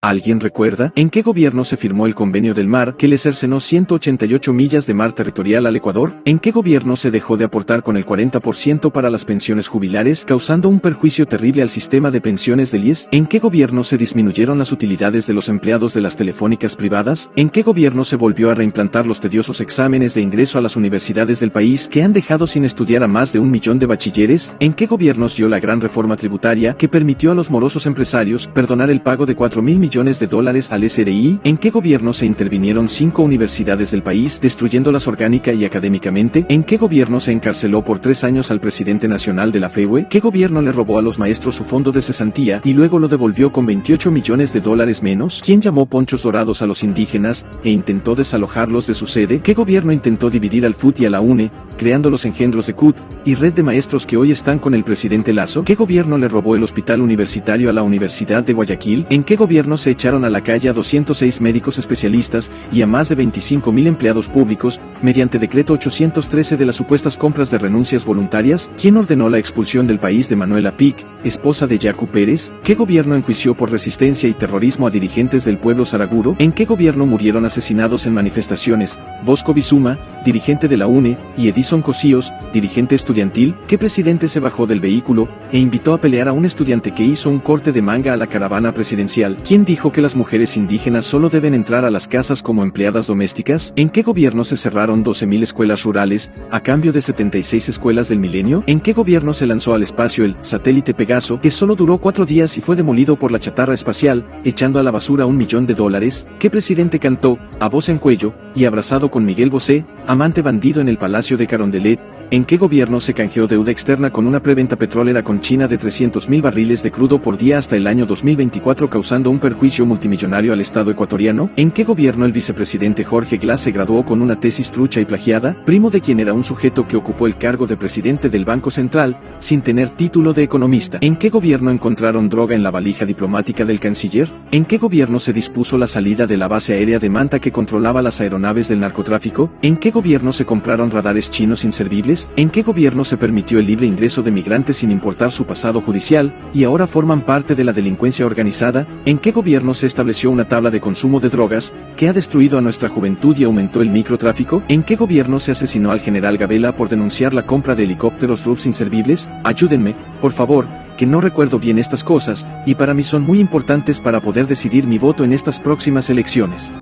¿Alguien recuerda? ¿En qué gobierno se firmó el Convenio del Mar que le cercenó 188 millas de mar territorial al Ecuador? ¿En qué gobierno se dejó de aportar con el 40% para las pensiones jubilares, causando un perjuicio terrible al sistema de pensiones del IES? ¿En qué gobierno se disminuyeron las utilidades de los empleados de las telefónicas privadas? ¿En qué gobierno se volvió a reimplantar los tediosos exámenes de ingreso a las universidades del país que han dejado sin estudiar a más de 1 millón de bachilleres? ¿En qué gobiernos dio la gran reforma tributaria que permitió a los morosos empresarios perdonar el pago de 4.000 millones de dólares al SRI? ¿En qué gobierno se intervinieron 5 universidades del país, destruyéndolas orgánica y académicamente? ¿En qué gobierno se encarceló por 3 años al presidente nacional de la FEUE? ¿Qué gobierno le robó a los maestros su fondo de cesantía y luego lo devolvió con 28 millones de dólares menos? ¿Quién llamó ponchos dorados a los indígenas e intentó desalojarlos de su sede? ¿Qué gobierno intentó dividir al FUT y a la UNE, creando los engendros de CUT y red de maestros que hoy están con el presidente Lasso? ¿Qué gobierno le robó el hospital universitario a la Universidad de Guayaquil? ¿En qué gobierno se echaron a la calle a 206 médicos especialistas y a más de 25.000 empleados públicos, mediante decreto 813 de las supuestas compras de renuncias voluntarias? ¿Quién ordenó la expulsión del país de Manuela Pic, esposa de Yacu Pérez? ¿Qué gobierno enjuició por resistencia y terrorismo a dirigentes del pueblo saraguro? ¿En qué gobierno murieron asesinados en manifestaciones Bosco Bizuma, dirigente de la UNE, y Edison Cosíos, dirigente estudiantil? ¿Qué presidente se bajó del vehículo e invitó a pelear a un estudiante que hizo un corte de manga a la caravana presidencial? ¿Quién dijo que las mujeres indígenas solo deben entrar a las casas como empleadas domésticas? ¿En qué gobierno se cerraron 12.000 escuelas rurales a cambio de 76 escuelas del milenio? ¿En qué gobierno se lanzó al espacio el satélite Pegaso, que solo duró 4 días y fue demolido por la chatarra espacial, echando a la basura $1 millón? ¿Qué presidente cantó, a voz en cuello, y abrazado con Miguel Bosé, amante bandido en el Palacio de Carondelet? ¿En qué gobierno se canjeó deuda externa con una preventa petrolera con China de 300.000 barriles de crudo por día hasta el año 2024, causando un perjuicio multimillonario al Estado ecuatoriano? ¿En qué gobierno el vicepresidente Jorge Glass se graduó con una tesis trucha y plagiada, primo de quien era un sujeto que ocupó el cargo de presidente del Banco Central, sin tener título de economista? ¿En qué gobierno encontraron droga en la valija diplomática del canciller? ¿En qué gobierno se dispuso la salida de la base aérea de Manta que controlaba las aeronaves del narcotráfico? ¿En qué gobierno se compraron radares chinos inservibles? ¿En qué gobierno se permitió el libre ingreso de migrantes sin importar su pasado judicial, y ahora forman parte de la delincuencia organizada? ¿En qué gobierno se estableció una tabla de consumo de drogas, que ha destruido a nuestra juventud y aumentó el microtráfico? ¿En qué gobierno se asesinó al general Gabela por denunciar la compra de helicópteros RUPS inservibles? Ayúdenme, por favor, que no recuerdo bien estas cosas, y para mí son muy importantes para poder decidir mi voto en estas próximas elecciones.